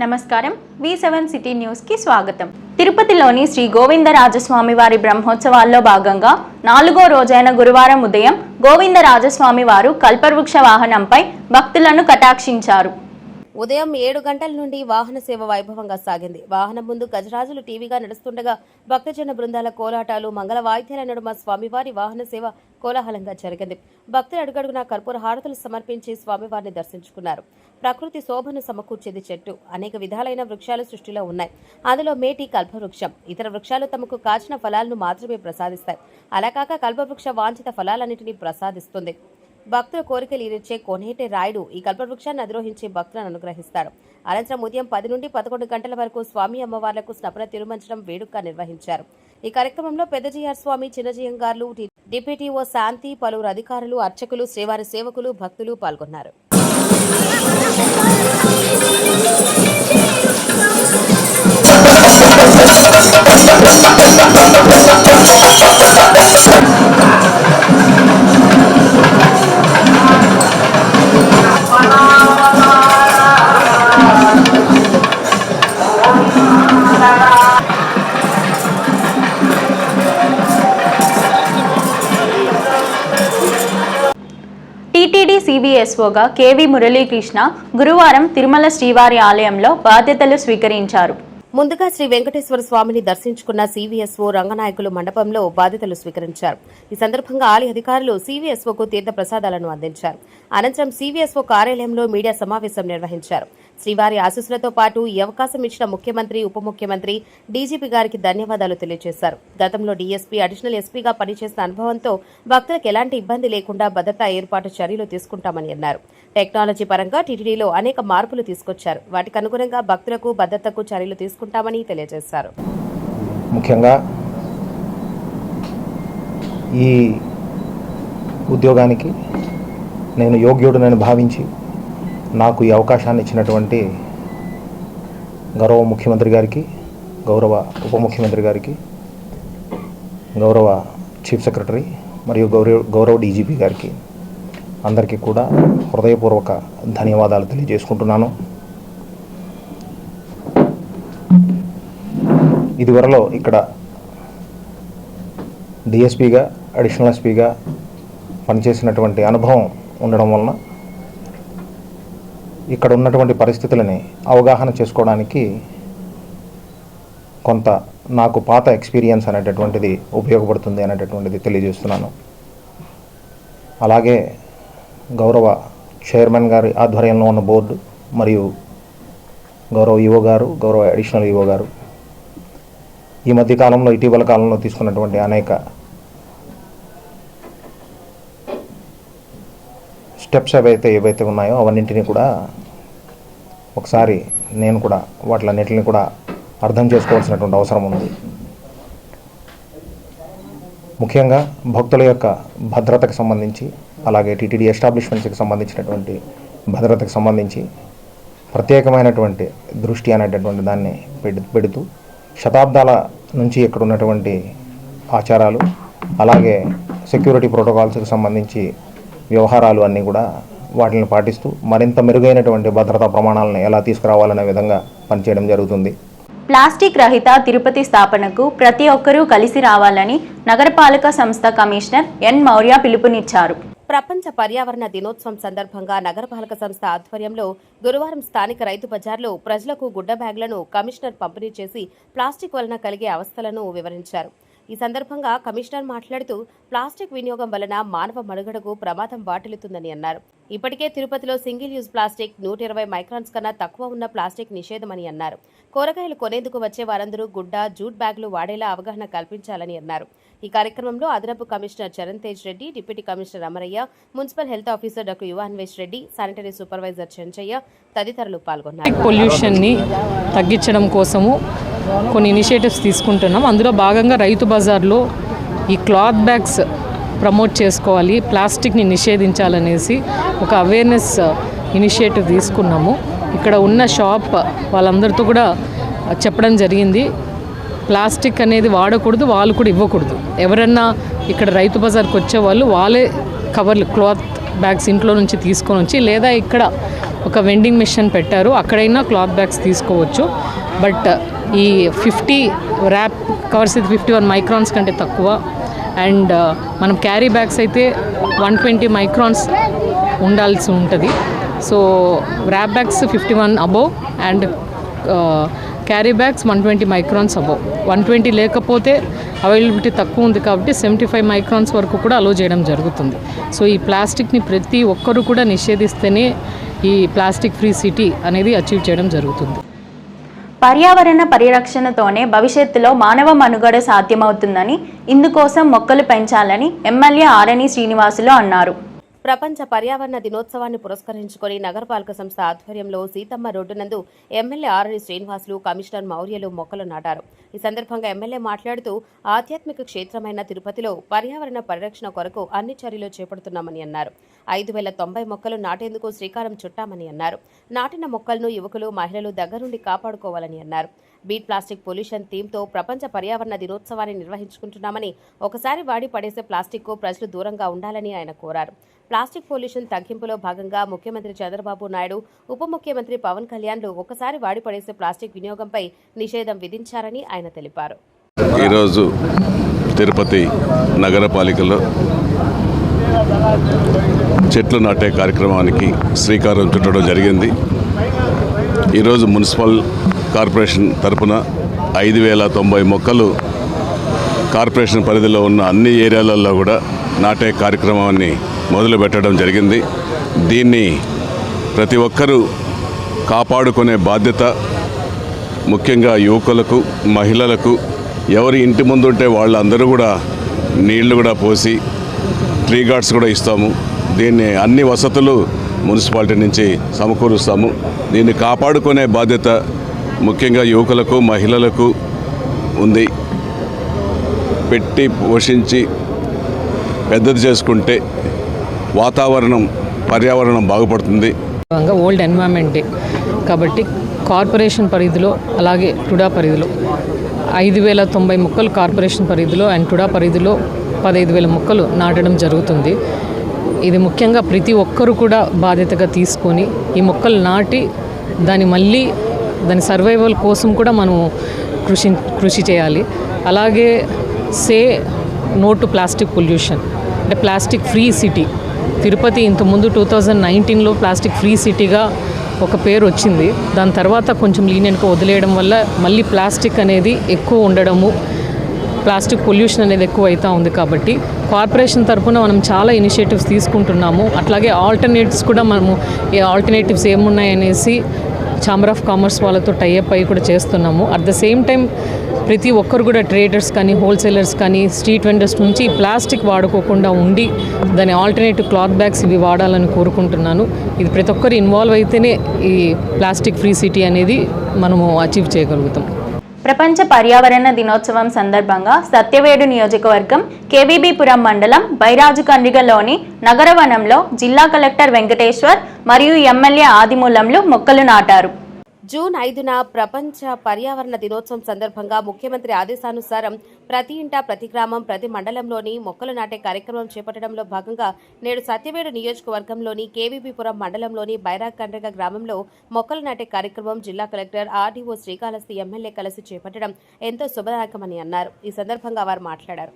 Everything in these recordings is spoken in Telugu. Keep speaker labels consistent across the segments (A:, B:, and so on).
A: నమస్కారం V7 సిటీ న్యూస్ కి స్వాగతం. తిరుపతిలోని శ్రీ గోవిందరాజస్వామి వారి బ్రహ్మోత్సవాల్లో భాగంగా 4వ రోజైన గురువారం ఉదయం గోవిందరాజస్వామి వారు కల్పవృక్ష వాహనంపై భక్తులను కటాక్షించారు.
B: ఉదయం 7 గంటల నుండి వాహన సేవ వైభవంగా సాగింది. వాహనం ముందు గజరాజులు టీవీగా నడుస్తుండగా భక్తజన బృందాల కోలాటాలు, మంగళ వాయిద్యాల నడుమ స్వామివారి వాహన సేవ కోలాహలంగా జరిగింది. భక్తులు అడుగడుగునా కర్పూర హారతులు సమర్పించి స్వామివారిని దర్శించుకున్నారు. ప్రకృతి శోభను సమకూర్చేది చెట్టు. అనేక విధాలైన వృక్షాలు సృష్టిలో ఉన్నాయి. అందులో మేటి కల్పవృక్షం. ఇతర వృక్షాలు తమకు కాచిన ఫలాలను మాత్రమే ప్రసాదిస్తాయి. అలా కాక కల్పవృక్ష వాంఛిత ఫలాలన్నింటినీ ప్రసాదిస్తుంది. భక్తుల కోరికలు ఈరిచ్చే కోనేటి రాయుడు ఈ కల్పవృక్షాన్ని అధిరోహించి భక్తులను అనుగ్రహిస్తాడు. అనంతరం ఉదయం 10 నుండి 11 గంటల వరకు స్వామి అమ్మవార్లకు స్నపన తిరుమంచడం వేడుకగా నిర్వహించారు. ఈ కార్యక్రమంలో పెద్దజీఆర్ స్వామి, చిన్నజీయంగార్లు, డిప్యూటీఓ శాంతి, పలువురు అధికారులు, అర్చకులు, శ్రీవారి సేవకులు, భక్తులు పాల్గొన్నారు.
A: టీటీడీ CVSOగా కేవీ మురళీకృష్ణ గురువారం తిరుమల శ్రీవారి ఆలయంలో బాధ్యతలు స్వీకరించారు.
B: ముందుగా శ్రీ వెంకటేశ్వర స్వామిని దర్శించుకున్న CVSO రంగనాయకులు మండపంలో బాధ్యతలు స్వీకరించారు. ఈ సందర్భంగా ఆలయ అధికారులు CVSOకు తీర్థ ప్రసాదాలను అందించారు. అనంతరం CVSO కార్యాలయంలో మీడియా సమావేశం నిర్వహించారు. శ్రీవారి ఆశీస్సులతో పాటు ఈ అవకాశం ఇచ్చిన ముఖ్యమంత్రి, ఉప ముఖ్యమంత్రి, డీజీపీ గారికి ధన్యవాదాలు తెలియజేశారు. గతంలో డీఎస్పీ, అడిషనల్ ఎస్పీగా పనిచేసిన అనుభవంతో భక్తులకు ఎలాంటి ఇబ్బంది లేకుండా భద్రతా ఏర్పాటు చర్యలు తీసుకుంటామని అన్నారు. టెక్నాలజీ పరంగా టీటీడీలో అనేక మార్పులు తీసుకొచ్చారు. వాటికి అనుగుణంగా భక్తులకు భద్రతకు చర్యలు తీసుకుంటామని తెలియజేశారు.
C: ముఖ్యంగా ఈ ఉద్యోగానికి నేను యోగ్యుడనని భావించి నాకు ఈ అవకాశాన్ని ఇచ్చినటువంటి గౌరవ ముఖ్యమంత్రి గారికి, గౌరవ ఉప ముఖ్యమంత్రి గారికి, గౌరవ చీఫ్ సెక్రటరీ మరియు గౌరవ డీజీపీ గారికి అందరికీ కూడా హృదయపూర్వక ధన్యవాదాలు తెలియజేసుకుంటున్నాను. ఇదివరలో ఇక్కడ డిఎస్పీగా, అడిషనల్ ఎస్పీగా పనిచేసినటువంటి అనుభవం ఉండడం వలన ఇక్కడ ఉన్నటువంటి పరిస్థితులని అవగాహన చేసుకోవడానికి కొంత నాకు పాత ఎక్స్పీరియన్స్ అనేటటువంటిది ఉపయోగపడుతుంది అనేటటువంటిది తెలియజేస్తున్నాను. అలాగే గౌరవ చైర్మన్ గారి ఆధ్వర్యంలో ఉన్న బోర్డు మరియు గౌరవ ఈవో గారు, గౌరవ అడిషనల్ ఈవో గారు ఈ మధ్యకాలంలో, ఇటీవల కాలంలో తీసుకున్నటువంటి అనేక స్టెప్స్ ఏవైతే ఉన్నాయో అవన్నింటినీ కూడా ఒకసారి నేను కూడా వాటిలన్నింటినీ కూడా అర్థం చేసుకోవాల్సినటువంటి అవసరం ఉంది. ముఖ్యంగా భక్తుల యొక్క భద్రతకు సంబంధించి, అలాగే టీటీడీ ఎస్టాబ్లిష్మెంట్స్కి సంబంధించినటువంటి భద్రతకు సంబంధించి ప్రత్యేకమైనటువంటి దృష్టి అనేటటువంటి దాన్ని పెడుతూ శతాబ్దాల నుంచి ఇక్కడ ఉన్నటువంటి ఆచారాలు, అలాగే సెక్యూరిటీ ప్రోటోకాల్స్కి సంబంధించి వ్యవహారాలు అన్నీ కూడా వాటిని పాటిస్తూ మరింత మెరుగైనటువంటి భద్రతా ప్రమాణాలను ఎలా తీసుకురావాలనే విధంగా పనిచేయడం జరుగుతుంది.
A: ప్లాస్టిక్ రహిత తిరుపతి స్థాపనకు ప్రతి ఒక్కరూ కలిసి రావాలని నగరపాలక సంస్థ కమిషనర్ ఎన్ మౌర్య పిలుపునిచ్చారు.
B: ప్రపంచ పర్యావరణ దినోత్సవం సందర్భంగా నగరపాలక సంస్థ ఆధ్వర్యంలో గురువారం స్థానిక రైతు బజార్లో ప్రజలకు గుడ్డ బ్యాగులను కమిషనర్ పంపిణీ చేసి ప్లాస్టిక్ వలన కలిగే అవస్థలను వివరించారు. ఈ సందర్భంగా కమిషనర్ మాట్లాడుతూ ప్లాస్టిక్ వినియోగం వలన మానవ మనుగడకు ప్రమాదం వాటిల్లుతుందని అన్నారు. ఇప్పటికే తిరుపతిలో సింగిల్ యూజ్ ప్లాస్టిక్ 120 మైక్రాన్స్ కన్నా తక్కువ ఉన్న ప్లాస్టిక్ నిషేధమని అన్నారు. కూరగాయలు కొనేందుకు వచ్చే వారందరూ గుడ్డ, జూట్ బ్యాగులు వాడేలా అవగాహన కల్పించాలని అన్నారు. ఈ కార్యక్రమంలో అదనపు commissioner Charan Tej Reddy, deputy commissioner Amaraiah, municipal health officer doctor Yuvanvesh Reddy, sanitary supervisor Chenchaiah తదితరులు పాల్గొన్నారు.
D: పొల్యూషన్ని తగ్గించడం కోసము కొన్ని ఇనిషియేటివ్స్ తీసుకుంటున్నాం. అందులో భాగంగా రైతు బజార్లో ఈ క్లాత్ బ్యాగ్స్ ప్రమోట్ చేసుకోవాలి, ప్లాస్టిక్ని నిషేధించాలనేసి ఒక అవేర్నెస్ ఇనిషియేటివ్ తీసుకున్నాము. ఇక్కడ ఉన్న షాప్ వాళ్ళందరితో కూడా చెప్పడం జరిగింది. ప్లాస్టిక్ అనేది వాడకూడదు, వాళ్ళు కూడా ఇవ్వకూడదు. ఎవరన్నా ఇక్కడ రైతు బజార్కి వచ్చే వాళ్ళు వాళ్ళే కవర్లు, క్లాత్ బ్యాగ్స్ ఇంట్లో నుంచి తీసుకొని వచ్చి, లేదా ఇక్కడ ఒక వెండింగ్ మిషన్ పెట్టారు, అక్కడైనా క్లాత్ బ్యాగ్స్ తీసుకోవచ్చు. బట్ ఈ 50 ర్యాప్ కవర్స్ ఇది 51 మైక్రాన్స్ కంటే తక్కువ. అండ్ మనం క్యారీ బ్యాగ్స్ అయితే 120 మైక్రాన్స్ ఉండాల్సి ఉంటుంది. So wrap bags 51 above and carry bags 120 microns above. 120 లేకపోతే అవైలబిలిటీ తక్కువ ఉంది కాబట్టి 75 మైక్రాన్స్ వరకు కూడా అలో చేయడం జరుగుతుంది. సో ఈ ప్లాస్టిక్ని ప్రతి ఒక్కరు కూడా నిషేధిస్తేనే ఈ ప్లాస్టిక్ ఫ్రీ సిటీ అనేది అచీవ్ చేయడం జరుగుతుంది.
A: పర్యావరణ పరిరక్షణతోనే భవిష్యత్తులో మానవ మనుగడ సాధ్యమవుతుందని, ఇందుకోసం మొక్కలు పెంచాలని ఎమ్మెల్యే ఆరణి శ్రీనివాసులు అన్నారు.
B: ప్రపంచ పర్యావరణ దినోత్సవాన్ని పురస్కరించుకొని నగరపాలక సంస్థ ఆధ్వర్యంలో సీతమ్మ రోడ్డు నందు ఎమ్మెల్యే ఆరణి శ్రీనివాసులు, కమిషనర్ మౌర్యలు మొక్కలు నాటారు. ఈ సందర్భంగా ఎమ్మెల్యే మాట్లాడుతూ ఆధ్యాత్మిక క్షేత్రమైన తిరుపతిలో పర్యావరణ పరిరక్షణ కొరకు అన్ని చర్యలు చేపడుతున్నామని అన్నారు. 5,090 మొక్కలు నాటేందుకు శ్రీకారం చుట్టామని అన్నారు. నాటిన మొక్కలను యువకులు, మహిళలు దగ్గరుండి కాపాడుకోవాలని అన్నారు. బీట్ ప్లాస్టిక్ పొల్యూషన్ థీమ్తో ప్రపంచ పర్యావరణ దినోత్సవాన్ని నిర్వహించుకుంటున్నామని, ఒకసారి వాడి పడేసే ప్లాస్టిక్కు ప్రజలు దూరంగా ఉండాలని ఆయన కోరారు. ప్లాస్టిక్ పొల్యూషన్ తగ్గింపులో భాగంగా ముఖ్యమంత్రి చంద్రబాబు నాయుడు, ఉప ముఖ్యమంత్రి పవన్ కళ్యాణ్లు ఒకసారి వాడి పడేసే ప్లాస్టిక్ వినియోగంపై నిషేధం విధించారని ఆయన తెలిపారు.
E: ఈరోజు తిరుపతి నగరపాలికలో చెట్లు నాటే కార్యక్రమానికి శ్రీకారం చుట్టడం జరిగింది. ఈరోజు మున్సిపల్ కార్పొరేషన్ తరపున 5,090 మొక్కలు కార్పొరేషన్ పరిధిలో ఉన్న అన్ని ఏరియాలలో కూడా నాటే కార్యక్రమాన్ని మొదలు పెట్టడం జరిగింది. దీన్ని ప్రతి ఒక్కరూ కాపాడుకునే బాధ్యత ముఖ్యంగా యువకులకు, మహిళలకు, ఎవరి ఇంటి ముందు ఉంటే వాళ్ళందరూ కూడా నీళ్లు కూడా పోసి ట్రీ గార్డ్స్ కూడా ఇస్తాము. దీన్ని అన్ని వసతులు మున్సిపాలిటీ నుంచి సమకూరుస్తాము. దీన్ని కాపాడుకునే బాధ్యత ముఖ్యంగా యువకులకు, మహిళలకు ఉంది. పెట్టి పోషించి పెద్దది చేసుకుంటే వాతావరణం, పర్యావరణం బాగుపడుతుంది.
D: వరల్డ్ ఎన్వైరన్మెంట్ డే కాబట్టి కార్పొరేషన్ పరిధిలో అలాగే టుడా పరిధిలో 5,090 మొక్కలు కార్పొరేషన్ పరిధిలో అండ్ టుడా పరిధిలో 15,000 మొక్కలు నాటడం జరుగుతుంది. ఇది ముఖ్యంగా ప్రతి ఒక్కరు కూడా బాధ్యతగా తీసుకొని ఈ మొక్కలు నాటి దాని సర్వైవల్ కోసం కూడా మనం కృషి చేయాలి. అలాగే say no to plastic pollution, అంటే ప్లాస్టిక్ ఫ్రీ సిటీ. తిరుపతి ఇంతకుముందు 2019లో ప్లాస్టిక్ ఫ్రీ సిటీగా ఒక పేరు వచ్చింది. దాని తర్వాత కొంచెం లీనియంట్గా వదిలేయడం వల్ల మళ్ళీ ప్లాస్టిక్ అనేది ఎక్కువ ఉండడము, ప్లాస్టిక్ పొల్యూషన్ అనేది ఎక్కువ అవుతూ ఉంది. కాబట్టి కార్పొరేషన్ తరఫున మనం చాలా ఇనిషియేటివ్స్ తీసుకుంటున్నాము. అట్లాగే ఆల్టర్నేటివ్స్ కూడా మనము ఆల్టర్నేటివ్స్ ఏమున్నాయనేసి ఛాంబర్ ఆఫ్ కామర్స్ వాళ్ళతో టైఅప్ అయ్యి కూడా చేస్తున్నాము. అట్ ద సేమ్ టైం ప్రతి ఒక్కరు కూడా ట్రేడర్స్ కానీ, హోల్సేలర్స్ కానీ, స్ట్రీట్ వెండర్స్ నుంచి ప్లాస్టిక్ వాడుకోకుండా ఉండి దాని ఆల్టర్నేటివ్ క్లాత్ బ్యాగ్స్ ఇవి వాడాలని కోరుకుంటున్నాను. ఇది ప్రతి ఒక్కరు ఇన్వాల్వ్ అయితేనే ఈ ప్లాస్టిక్ ఫ్రీ సిటీ అనేది మనము అచీవ్ చేయగలుగుతాం.
A: ప్రపంచ పర్యావరణ దినోత్సవం సందర్భంగా సత్యవేడు నియోజకవర్గం కేవీబీపురం మండలం బైరాజుకండ్రిగలోని నగరవనంలో జిల్లా కలెక్టర్ వెంకటేశ్వర్ మరియు ఎమ్మెల్యే ఆదిమూలంలు మొక్కలు నాటారు.
B: జూన్ 5న ప్రపంచ పర్యావరణ దినోత్సవం సందర్భంగా ముఖ్యమంత్రి ఆదేశానుసారం ప్రతి ఇంట, ప్రతి గ్రామం, ప్రతి మండలంలోని మొక్కలు నాటే కార్యక్రమం చేపట్టడంలో భాగంగా నేడు సత్యవేడు నియోజకవర్గంలోని కేవీబీపురం మండలంలోని బైరాకండ్రిగ గ్రామంలో మొక్కలు నాటే కార్యక్రమం జిల్లా కలెక్టర్ ఆర్డీఓ శ్రీకాళహస్తి ఎమ్మెల్యే కలిసి చేపట్టడం ఎంతో శుభదాయకమని అన్నారు. ఈ సందర్భంగా వారు మాట్లాడారు.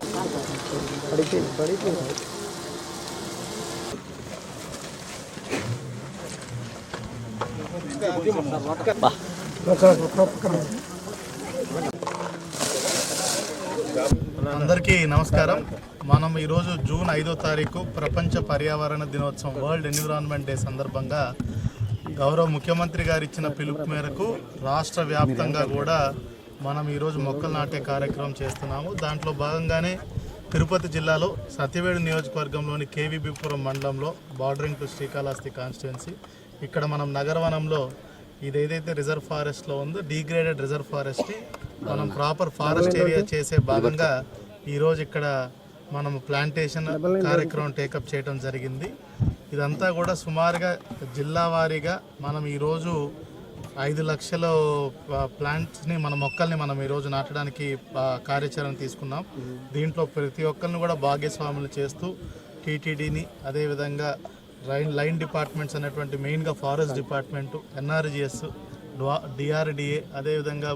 F: అందరికీ నమస్కారం. మనం ఈరోజు జూన్ 5వ తారీఖు ప్రపంచ పర్యావరణ దినోత్సవం, వరల్డ్ ఎన్విరాన్మెంట్ డే సందర్భంగా గౌరవ ముఖ్యమంత్రి గారు ఇచ్చిన పిలుపు మేరకు రాష్ట్ర వ్యాప్తంగా కూడా మనం ఈరోజు మొక్కలు నాటే కార్యక్రమం చేస్తున్నాము. దాంట్లో భాగంగానే తిరుపతి జిల్లాలో సత్యవేడు నియోజకవర్గంలోని కేవీబీపురం మండలంలో బార్డరింగ్ టు శ్రీకాళహస్తి కాన్స్టిట్యున్సీ, ఇక్కడ మనం నగరవనంలో ఇదేదైతే రిజర్వ్ ఫారెస్ట్లో ఉందో డీగ్రేడెడ్ రిజర్వ్ ఫారెస్ట్ని మనం ప్రాపర్ ఫారెస్ట్ ఏరియా చేసే భాగంగా ఈరోజు ఇక్కడ మనం ప్లాంటేషన్ కార్యక్రమం టేకప్ చేయడం జరిగింది. ఇదంతా కూడా సుమారుగా జిల్లా వారీగా మనం ఈరోజు 5 లక్షల ప్లాంట్స్ని, మన మొక్కల్ని మనం ఈరోజు నాటడానికి కార్యాచరణ తీసుకున్నాం. దీంట్లో ప్రతి ఒక్కరిని కూడా భాగస్వాములు చేస్తూ టీటీడీని, అదేవిధంగా లైన్ డిపార్ట్మెంట్స్ అనేటువంటి మెయిన్గా ఫారెస్ట్ డిపార్ట్మెంటు, ఎన్ఆర్జిఎస్, డిఆర్డిఏ, అదేవిధంగా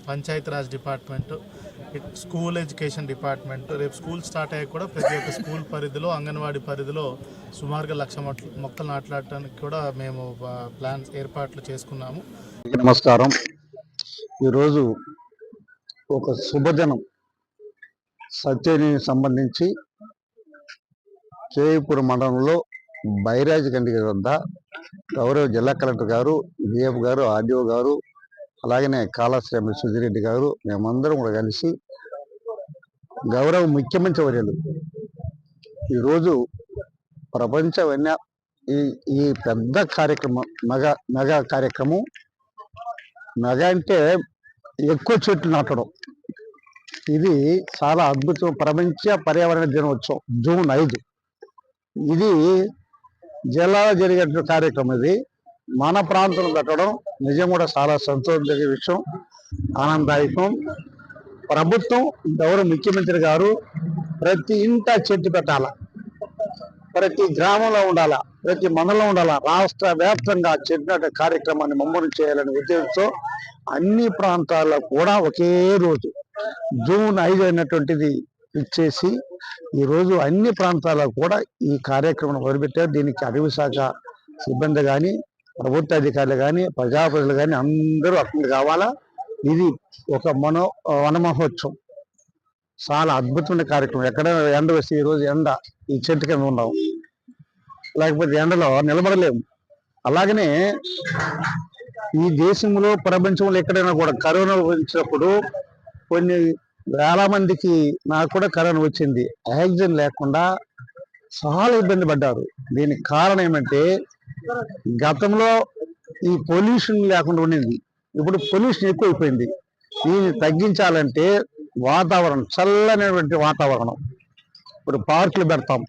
F: Panchayati Raj department, school education department, రేపు స్కూల్ స్టార్ట్ అయ్యాక కూడా ప్రతి ఒక్క స్కూల్ పరిధిలో, అంగన్వాడీ పరిధిలో సుమారుగా 1,00,000 మొక్కలు నాటడానికి కూడా మేము ఏర్పాట్లు చేసుకున్నాము.
G: నమస్కారం. ఈరోజు ఒక శుభదినం. సత్యనికి సంబంధించి కేయపురం మండలంలో బైరాజగండి వద్ద గౌరవ జిల్లా కలెక్టర్ గారు, డిఎఫ్ గారు, ఆర్డీఓ గారు, అలాగనే కాళాశ్రీ సుజిరెడ్డి గారు, మేమందరం కూడా కలిసి గౌరవ ముఖ్యమంత్రి వర్యులు ఈరోజు ప్రపంచ ఈ పెద్ద కార్యక్రమం, మెగా కార్యక్రమం. మెగా అంటే ఎక్కువ చెట్లు నాటడం. ఇది చాలా అద్భుతం. ప్రపంచ పర్యావరణ దినోత్సవం జూన్ 5. ఇది జిల్లాలో జరిగే కార్యక్రమం. ఇది మన ప్రాంతంలో పెట్టడం నిజం కూడా చాలా సంతోషించే విషయం, ఆనందదాయకం. ప్రభుత్వం, గౌరవ ముఖ్యమంత్రి గారు ప్రతి ఇంట చెట్టు పెట్టాల, ప్రతి గ్రామంలో ఉండాలా, ప్రతి మండలంలో ఉండాలా, రాష్ట్ర వ్యాప్తంగా చెట్టు నాటే కార్యక్రమాన్ని ముమ్మరం చేయాలనే ఉద్దేశంతో అన్ని ప్రాంతాల్లో కూడా ఒకే రోజు జూన్ 5 అయినటువంటిది ఇచ్చేసి ఈరోజు అన్ని ప్రాంతాల్లో కూడా ఈ కార్యక్రమం మొదలుపెట్టారు. దీనికి అటవీ శాఖ సిబ్బంది కానీ, ప్రభుత్వ అధికారులు కానీ, ప్రజాప్రతినిధులు కానీ అందరూ అక్కడ కావాలా. ఇది ఒక వన మహోత్సవం, చాలా అద్భుతమైన కార్యక్రమం. ఎక్కడ ఎండ వస్తే ఈరోజు ఎండ ఈ చెట్టు కింద ఉన్నాం, లేకపోతే ఎండలో నిలబడలేము. అలాగనే ఈ దేశంలో, ప్రపంచంలో ఎక్కడైనా కూడా కరోనా వచ్చినప్పుడు కొన్ని వేల మందికి, నాకు కూడా కరోనా వచ్చింది, ఆక్సిజన్ లేకుండా చాలా ఇబ్బంది పడ్డారు. దీనికి కారణం ఏమంటే గతంలో ఈ పొల్యూషన్ లేకుండా ఉండింది, ఇప్పుడు పొల్యూషన్ ఎక్కువైపోయింది. దీన్ని తగ్గించాలంటే వాతావరణం, చల్లనటువంటి వాతావరణం. ఇప్పుడు పార్కులు పెడతాం,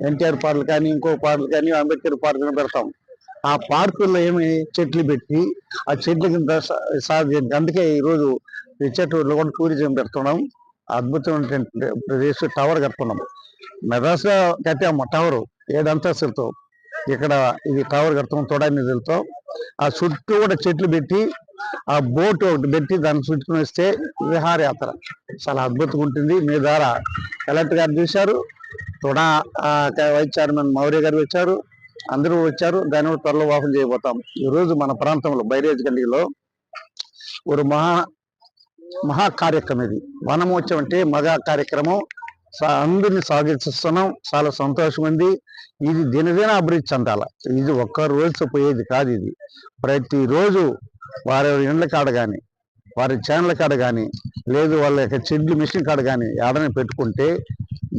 G: ఎన్టీఆర్ పార్కులు కానీ, ఇంకో పార్కులు కానీ, అంబేద్కర్ పార్కులు పెడతాం. ఆ పార్కుల్లో ఏమి చెట్లు పెట్టి ఆ చెట్ల కింద అందుకే ఈరోజు రిచర్టూర్లో కూడా టూరిజం పెడుతున్నాం. అద్భుతమైనటువంటి ప్రదేశం, టవర్ కడుతున్నాం. మెడ్రాస్లో కట్టాము టవరు 7 అంతస్తులతో. ఇక్కడ ఇది టవర్ కడుతున్నాం తొడా నిధులతో. ఆ చుట్టూ కూడా చెట్లు పెట్టి ఆ బోట్ ఒకటి పెట్టి దాన్ని చుట్టుకుని వస్తే విహారయాత్ర చాలా అద్భుతంగా ఉంటుంది. మీ ద్వారా కలెక్టర్ గారు చూశారు, తొడా వైస్ చైర్మన్ మౌర్య గారు వచ్చారు, అందరూ వచ్చారు. దాన్ని కూడా త్వరలో ఓపెన్ చేయబోతాం. ఈరోజు మన ప్రాంతంలో బైరాజగండిలో ఒక మహా కార్యక్రమం. ఇది వనమోత్సవం అంటే మగా కార్యక్రమం. అందరినీ స్వాగతిస్తున్నాం, చాలా సంతోషం ఉంది. ఇది దినదిన అభివృద్ధి చెందాల. ఇది ఒక్క రోజు పోయేది కాదు. ఇది ప్రతిరోజు వారి ఇండ్ల కాడ కానీ, వారి ఛానల్ కాడ కానీ, లేదు వాళ్ళ యొక్క చెడ్లు మిషన్ కాడ కానీ ఏడని పెట్టుకుంటే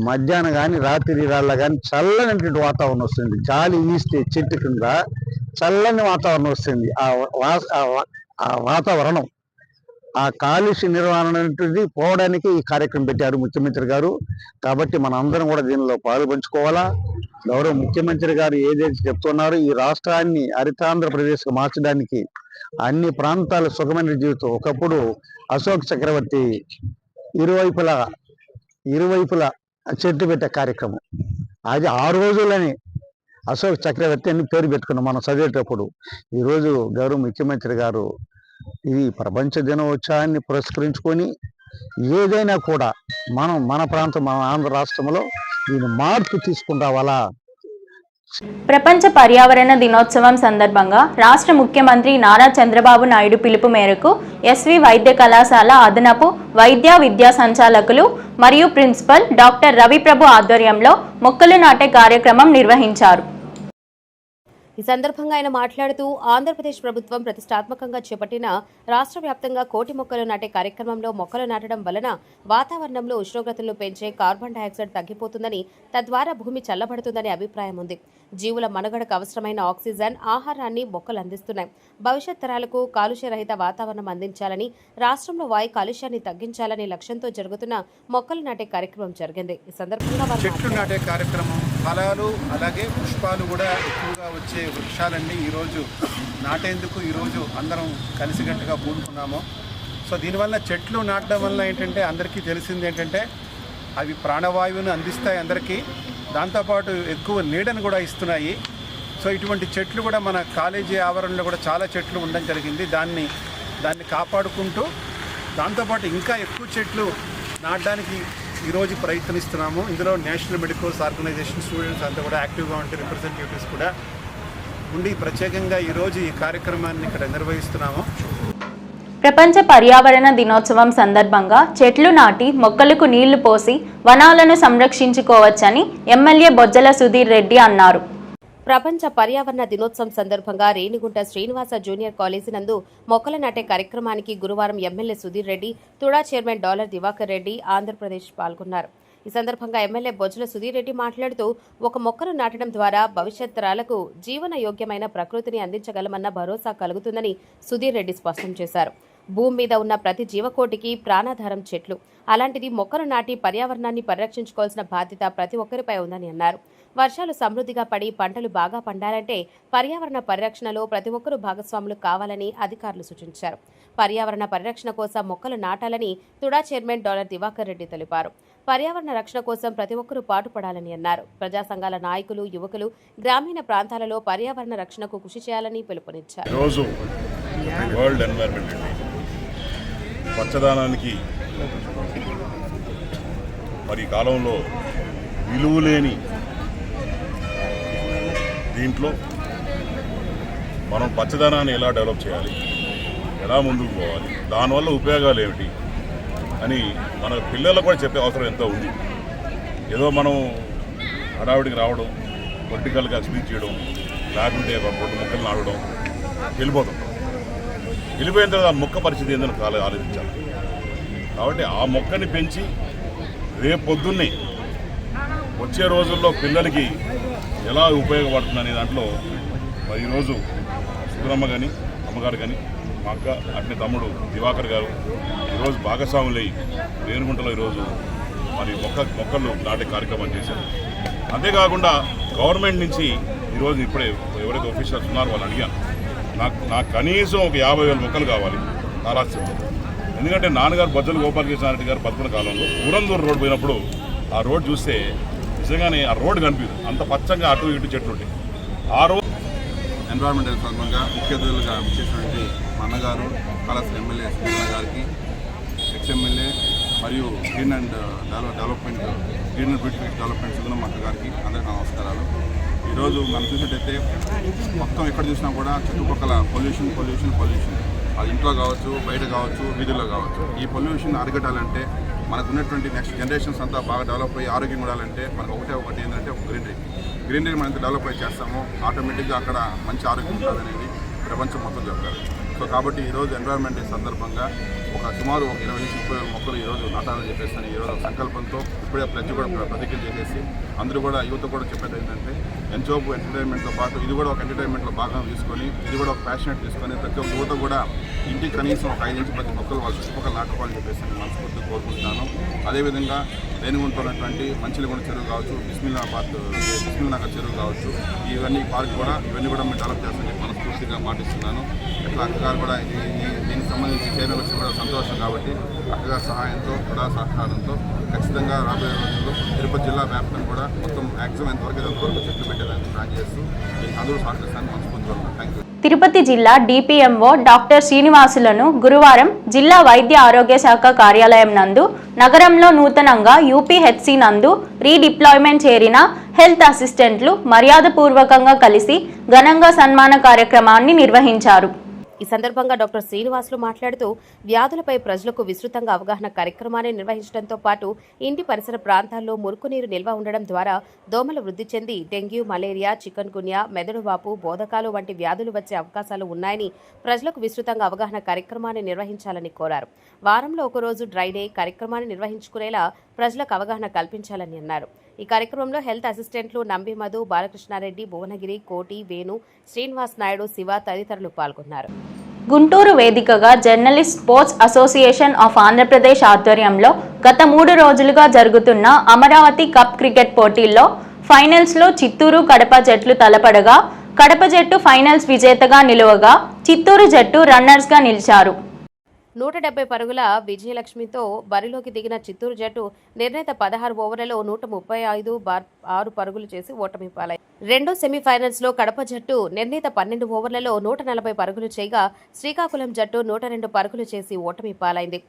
G: మధ్యాహ్నం కానీ, రాత్రి రాళ్ళ కానీ చల్లనటువంటి వాతావరణం వస్తుంది. గాలి వీస్తే చెట్టు కింద చల్లని వాతావరణం వస్తుంది. ఆ వాతావరణం, ఆ కాలుష్య నిర్వహణ అనేది పోవడానికి ఈ కార్యక్రమం పెట్టారు ముఖ్యమంత్రి గారు. కాబట్టి మన అందరం కూడా దీనిలో పాలు పంచుకోవాలా. గౌరవ ముఖ్యమంత్రి గారు ఏదైతే చెప్తున్నారో ఈ రాష్ట్రాన్ని హరితాంధ్రప్రదేశ్కి మార్చడానికి అన్ని ప్రాంతాల సుఖమైన జీవితం. ఒకప్పుడు అశోక్ చక్రవర్తి ఇరువైపులా చెట్టు పెట్టే కార్యక్రమం, అది ఆ రోజులని అశోక్ చక్రవర్తి అని పేరు పెట్టుకున్నాం మనం చదివేటప్పుడు. ఈరోజు గౌరవ ముఖ్యమంత్రి గారు ఇది ప్రపంచ దినోత్సవాన్ని పురస్కరించుకొని ఏదైనా కూడా మన ప్రాంతం, మన ఆంధ్ర రాష్ట్రంలో దీని మార్పు తీసుకుని రావాలా.
A: ప్రపంచ పర్యావరణ దినోత్సవం సందర్భంగా రాష్ట్ర ముఖ్యమంత్రి నారా చంద్రబాబు నాయుడు పిలుపు మేరకు ఎస్వి వైద్య కళాశాల అదనపు వైద్య విద్యా సంచాలకులు మరియు ప్రిన్సిపల్ డాక్టర్ రవిప్రభు ఆధ్వర్యంలో మొక్కలు నాటే కార్యక్రమం నిర్వహించారు.
B: ఈ సందర్భంగా ఆయన మాట్లాడుతూ ఆంధ్రప్రదేశ్ ప్రభుత్వం ప్రతిష్టాత్మకంగా చేపట్టిన రాష్ట్ర వ్యాప్తంగా 1,00,000 మొక్కలు నాటే కార్యక్రమంలో మొక్కలు నాటడం వలన వాతావరణంలో ఉష్ణోగ్రతలను పెంచే కార్బన్ డయాక్సైడ్ తగ్గిపోతుందని, తద్వారా భూమి చల్లబడుతుందని అభిప్రాయం ఉంది. జీవుల మనుగడకు అవసరమైన ఆక్సిజన్, ఆహారాన్ని మొక్కలు అందిస్తున్నాయి. భవిష్యత్ తరాలకు కాలుష్యరహిత వాతావరణం అందించాలని, రాష్ట్రంలో వాయు కాలుష్యాన్ని తగ్గించాలనే లక్ష్యంతో జరుగుతున్న మొక్కలు నాటే కార్యక్రమం జరిగింది. ఈ సందర్భంగా
H: చెట్లు నాటే కార్యక్రమం, ఫలాలు అలాగే పుష్పాలు కూడా ఎక్కువగా వచ్చే వృక్షాలన్నీ ఈరోజు నాటేందుకు ఈరోజు అందరం కలిసికట్టుగా పూనుకున్నాము. సో దీనివల్ల చెట్లు నాటడం వల్ల ఏంటంటే అందరికీ తెలిసింది ఏంటంటే అవి ప్రాణవాయువును అందిస్తాయి అందరికీ. దాంతోపాటు ఎక్కువ నీడను కూడా ఇస్తున్నాయి. సో ఇటువంటి చెట్లు కూడా మన కాలేజీ ఆవరణలో కూడా చాలా చెట్లు ఉండడం జరిగింది. దాన్ని కాపాడుకుంటూ దాంతోపాటు ఇంకా ఎక్కువ చెట్లు నాటడానికి ఈరోజు ప్రయత్నిస్తున్నాము. ఇందులో నేషనల్ మెడికల్స్ ఆర్గనైజేషన్ స్టూడెంట్స్ అంతా కూడా యాక్టివ్గా ఉంటే రిప్రజెంటేటివ్స్ కూడా ఉండి ప్రత్యేకంగా ఈరోజు ఈ కార్యక్రమాన్ని ఇక్కడ నిర్వహిస్తున్నాము.
A: ప్రపంచ పర్యావరణ దినోత్సవం సందర్భంగా చెట్లు నాటి మొక్కలకు నీళ్లు పోసి వనాలను సంరక్షించుకోవచ్చని ఎమ్మెల్యే బొజ్జల సుధీర్ రెడ్డి అన్నారు.
B: ప్రపంచ పర్యావరణ దినోత్సవం సందర్భంగా రేణిగుంట శ్రీనివాస జూనియర్ కాలేజీ నందు మొక్కలు నాటే కార్యక్రమానికి గురువారం MLA Sudheer Reddy, TUDA chairman Dollar Divakar Reddy Andhra Pradesh పాల్గొన్నారు. ఈ సందర్భంగా ఎమ్మెల్యే బొజ్జల సుధీర్ రెడ్డి మాట్లాడుతూ ఒక మొక్కను నాటడం ద్వారా భవిష్యత్ తరాలకు జీవన యోగ్యమైన ప్రకృతిని అందించగలమన్న భరోసా కలుగుతుందని సుధీర్ రెడ్డి స్పష్టం చేశారు. భూమి మీద ఉన్న ప్రతి జీవకోటికి ప్రాణాధారం చెట్లు. అలాంటిది మొక్కలు నాటి పర్యావరణాన్ని పరిరక్షించుకోవాల్సిన బాధ్యత ప్రతి ఒక్కరిపై ఉందని అన్నారు. వర్షాలు సమృద్ధిగా పడి పంటలు బాగా పండాలంటే పర్యావరణ పరిరక్షణలో ప్రతి ఒక్కరూ భాగస్వాములు కావాలని అధికారులు సూచించారు. పర్యావరణ పరిరక్షణ కోసం మొక్కలు నాటాలని తుడా చైర్మన్ డాలర్ దివాకర్ రెడ్డి తెలిపారు. పర్యావరణ రక్షణ కోసం ప్రతి ఒక్కరూ పాటుపడాలని అన్నారు. ప్రజా సంఘాల నాయకులు, యువకులు గ్రామీణ ప్రాంతాలలో పర్యావరణ రక్షణకు కృషి చేయాలని పిలుపునిచ్చారు.
I: వరల్డ్ ఎన్వైరన్మెంట్ డే పచ్చదనానికి మరి కాలంలో విలువలేని దీంట్లో మనం పచ్చదనాన్ని ఎలా డెవలప్ చేయాలి, ఎలా ముందుకు పోవాలి, దానివల్ల ఉపయోగాలు ఏమిటి అని మన పిల్లలకు కూడా చెప్పే అవసరం ఎంతో ఉంది. ఏదో మనం హడావిడికి రావడం, పొలిటికల్గా స్పీచ్ చేయడం, లేకుంటే రెండు మొక్కలు నాటడం, వెళ్ళిపోతుంటాం. వెళ్ళిపోయిన తర్వాత ఆ మొక్క పరిస్థితి ఏందని ఆలోచించాలి. కాబట్టి ఆ మొక్కని పెంచి రేపు పొద్దున్నే వచ్చే రోజుల్లో పిల్లలకి ఎలా ఉపయోగపడుతుంది అనే దాంట్లో మరి ఈరోజు సుబ్బరమ్మ కానీ అమ్మగారు కానీ మా అక్క అట్నే తమ్ముడు దివాకర్ గారు ఈరోజు భాగస్వాములై రేణిగుంటలో ఈరోజు మరి మొక్కలు నాటే కార్యక్రమం చేశారు. అంతేకాకుండా గవర్నమెంట్ నుంచి ఈరోజు ఇప్పుడే ఎవరైతే ఆఫీసర్స్ ఉన్నారో వాళ్ళు అడిగాను, నాకు కనీసం ఒక 50,000 మొక్కలు కావాలి కాళహస్తిలో. ఎందుకంటే నాన్నగారు బొజ్జల గోపాలకృష్ణారెడ్డి గారు 11 కాలంలో ఉరందూరు రోడ్డు పోయినప్పుడు ఆ రోడ్డు చూస్తే నిజంగానే ఆ రోడ్డు కనిపించదు, అంత పచ్చంగా అటు ఇటు చెట్లు ఉంటాయి. ఆ రోడ్
J: ఎన్విరాన్మెంటల్ సందర్భంగా ముఖ్య అతిథులుగా చేసినటువంటి మా అన్నగారు కాళహస్తి ఎమ్మెల్యే శ్రీనివాస గారికి, ఎక్స్ఎమ్మెల్యే మరియు green and beautification development Sugunamma అక్క గారికి అందరికీ నమస్కారాలు. ఈరోజు మనం చూసినట్టయితే మొత్తం ఎక్కడ చూసినా కూడా చుట్టుపక్కల పొల్యూషన్ అది ఇంట్లో కావచ్చు, బయట కావచ్చు, వీధుల్లో కావచ్చు. ఈ పొల్యూషన్ అరికట్టాలంటే మనకు ఉన్నటువంటి నెక్స్ట్ జనరేషన్స్ అంతా బాగా డెవలప్ అయ్యి ఆరోగ్యంగా ఉండాలంటే మనకు ఒకటి ఏంటంటే గ్రీనరీ మనం ఎంత డెవలప్ అయ్యి చేస్తామో ఆటోమేటిక్గా అక్కడ మంచి ఆరోగ్యం ఉంటుందనేది ప్రపంచం మొత్తం చెప్తారు. సో కాబట్టి ఈరోజు ఎన్విరాన్మెంట్ డే సందర్భంగా సుమారు 20-30 మొక్కలు ఈరోజు నాటాలని చెప్పేసి ఈరోజు సంకల్పంతో ఇప్పుడే ప్లెడ్జ్ కూడా ప్రతిజ్ఞ చేసేసి అందరూ కూడా యువత కూడా చెప్పేది ఏంటంటే ఎంజాబ్ ఎంటర్టైన్మెంట్తో పాటు ఇది కూడా ఒక ఎంటర్టైన్మెంట్లో భాగంగా తీసుకొని ఇది కూడా ఒక ప్యాషనెట్ తీసుకొని ప్రతి ఒక్క యువత కూడా ఇంటికి కనీసం ఒక 5 నుంచి 10 మొక్కలు వాళ్ళ చుట్టుపక్కల నాటుకోవాలని చెప్పేసి నేను మనస్ఫూర్తిగా కోరుకుంటున్నాను. అదేవిధంగా రేణిగుంటలో ఉన్నటువంటి మంచిలగొండ చెరువు కావచ్చు, బిస్మిల్లానగర్ చెరువు కావచ్చు, ఇవన్నీ పార్క్ కూడా ఇవన్నీ కూడా మేము డెవలప్ చేస్తామని మనస్ఫూర్తిగా మాటిస్తున్నాను. ఇట్లా అక్కగారు కూడా దీనికి సంబంధించి చైర్మన్ వచ్చి కూడా సంతోషం. కాబట్టి అక్కగారి సహాయంతో కూడా సహకారంతో ఖచ్చితంగా రాబోయే రోజుల్లో తిరుపతి జిల్లా వ్యాప్తంగా కూడా మొత్తం మ్యాక్సిమం ఎంతవరకు చెట్లు పెట్టేదాన్ని ప్లాన్ చేస్తూ అందరూ సహకరిస్తానని మనస్ఫూర్తిగా ఉన్నాను. Thank you.
A: తిరుపతి జిల్లా డిపిఎంఓ డాక్టర్ శ్రీనివాసులను గురువారం జిల్లా వైద్య ఆరోగ్య శాఖ కార్యాలయం నందు నగరంలో నూతనంగా యూపీహెచ్సి నందు రీడిప్లాయ్మెంట్ చేరిన హెల్త్ అసిస్టెంట్లు మర్యాదపూర్వకంగా కలిసి ఘనంగా సన్మాన కార్యక్రమాన్ని నిర్వహించారు.
B: ఈ సందర్భంగా డాక్టర్ శ్రీనివాసులు మాట్లాడుతూ వ్యాధులపై ప్రజలకు విస్తృతంగా అవగాహన కార్యక్రమాన్ని నిర్వహించడంతో పాటు ఇంటి పరిసర ప్రాంతాల్లో మురుకునీరు నిల్వ ఉండడం ద్వారా దోమలు వృద్ధి చెంది డెంగ్యూ, మలేరియా, చికన్ గున్యా, మెదడువాపు, బోధకాలు వంటి వ్యాధులు వచ్చే అవకాశాలు ఉన్నాయని ప్రజలకు విస్తృతంగా అవగాహన కార్యక్రమాన్ని నిర్వహించాలని కోరారు. వారంలో ఒకరోజు డ్రై డే కార్యక్రమాన్ని నిర్వహించుకునేలా ప్రజలకు అవగాహన కల్పించాలని అన్నారు. ఈ కార్యక్రమంలో హెల్త్ అసిస్టెంట్లు నంబి మధు, బాలకృష్ణారెడ్డి, భువనగిరి, కోటి, వేణు, శ్రీనివాస్ నాయుడు, శివ తదితరులు పాల్గొన్నారు.
A: గుంటూరు వేదికగా journalist sports association of Andhra Pradesh ఆధ్వర్యంలో గత 3 రోజులుగా జరుగుతున్న అమరావతి కప్ క్రికెట్ పోటీల్లో ఫైనల్స్లో చిత్తూరు, కడప జట్లు తలపడగా కడప జట్టు ఫైనల్స్ విజేతగా నిలువగా చిత్తూరు జట్టు రన్నర్స్గా నిలిచారు.
B: 170 పరుగుల విజయలక్ష్మితో బరిలోకి దిగిన చిత్తూరు జట్టు నిర్ణీత 16 ఓవర్లలో 135 పరుగులు చేసి ఓటమి పాలైంది. రెండో సెమీఫైనల్స్ లో కడప జట్టు నిర్ణీత 12 ఓవర్లలో 140 పరుగులు చేయగా శ్రీకాకుళం జట్టు 102 పరుగులు చేసి ఓటమి పాలైంది.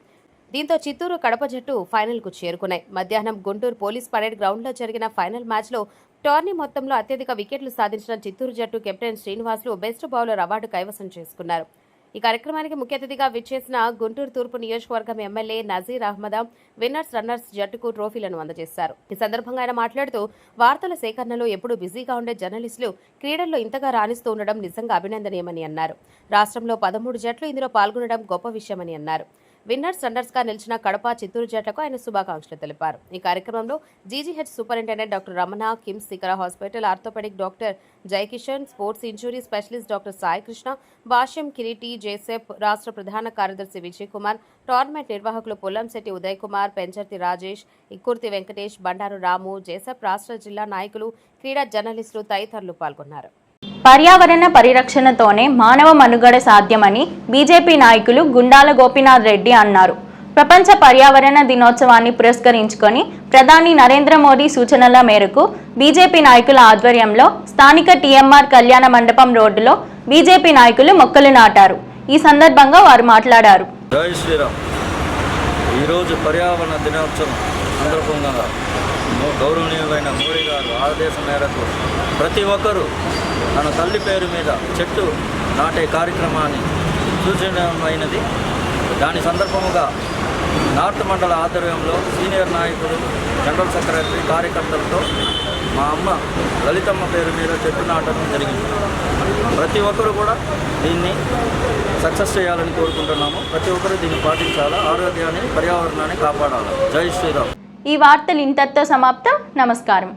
B: దీంతో చిత్తూరు కడప జట్టు ఫైనల్ కు చేరుకున్నాయి. మధ్యాహ్నం గుంటూరు పోలీస్ పరేడ్ గ్రౌండ్ లో జరిగిన ఫైనల్ మ్యాచ్ లో టోర్నీ మొత్తంలో అత్యధిక వికెట్లు సాధించిన చిత్తూరు జట్టు captain Srinivasulu best bowler award కైవసం చేసుకున్నారు. ఈ కార్యక్రమానికి ముఖ్య అతిథిగా విచ్చేసిన గుంటూరు తూర్పు నియోజకవర్గం MLA Nazeer Ahmed winners runners జట్టుకు ట్రోఫీలను అందజేశారు. ఈ సందర్భంగా ఆయన మాట్లాడుతూ వార్తల సేకరణలో ఎప్పుడూ బిజీగా ఉండే జర్నలిస్టులు క్రీడల్లో ఇంతగా రాణిస్తూ ఉండడం నిజంగా అభినందనీయమని అన్నారు. రాష్ట్రంలో 13 జట్లు ఇందులో పాల్గొనడం గొప్ప విషయమని అన్నారు. విన్నర్స్ రన్నర్స్ గా నిలిచిన కడప చిత్తూరు జట్లకు ఆయన శుభాకాంక్షలు తెలిపారు. ఈ కార్యక్రమంలో GGH superintendent doctor Ramana, KIMS Shikhara hospital orthopaedic doctor Jayakishan, sports injury specialist doctor Sai Krishna, Bhashyam Kireeti, Joseph, రాష్ట్ర ప్రధాన కార్యదర్శి విజయ్ కుమార్, టోర్నమెంట్ నిర్వాహకులు పొల్లంశెట్టి ఉదయ్ కుమార్, పెంచర్తి రాజేష్, ఇక్కుర్తి వెంకటేష్, బండారు రాము, జేసెఫ్ రాష్ట్ర జిల్లా నాయకులు, క్రీడా జర్నలిస్టులు తదితరులు పాల్గొన్నారు.
A: పర్యావరణ పరిరక్షణతోనే మానవ మనుగడ సాధ్యమని బీజేపీ నాయకులు గుండాల గోపీనాథ్ రెడ్డి అన్నారు. ప్రపంచ పర్యావరణ దినోత్సవాన్ని పురస్కరించుకొని ప్రధాని నరేంద్ర మోదీ సూచనల మేరకు బీజేపీ నాయకుల ఆధ్వర్యంలో స్థానిక టీఎంఆర్ కళ్యాణ మండపం రోడ్డులో బీజేపీ నాయకులు మొక్కలు నాటారు. ఈ సందర్భంగా వారు మాట్లాడారు.
K: జై శ్రీరామ్. ఈరోజు పర్యావరణ దినోత్సవం సందర్భంగా గౌరవనీయులైన మోడీ గారు ఆదేశం మేరకు ప్రతి ఒక్కరూ తన తల్లి పేరు మీద చెట్టు నాటే కార్యక్రమాన్ని సూచనమైనది. దాని సందర్భముగా నార్త్ మండల ఆధ్వర్యంలో సీనియర్ నాయకులు, జనరల్ సెక్రటరీ, కార్యకర్తలతో మా అమ్మ లలితమ్మ పేరు మీద చెట్టు నాటడం జరిగింది. ప్రతి ఒక్కరూ కూడా దీన్ని సక్సెస్ చేయాలని కోరుకుంటున్నాము. ప్రతి ఒక్కరూ దీన్ని పాటించాలా, ఆరోగ్యాన్ని, పర్యావరణాన్ని కాపాడాలి. జై శ్రీరామ్.
A: ఈ వార్తలు ఇంతటితో సమాప్తం. నమస్కారం.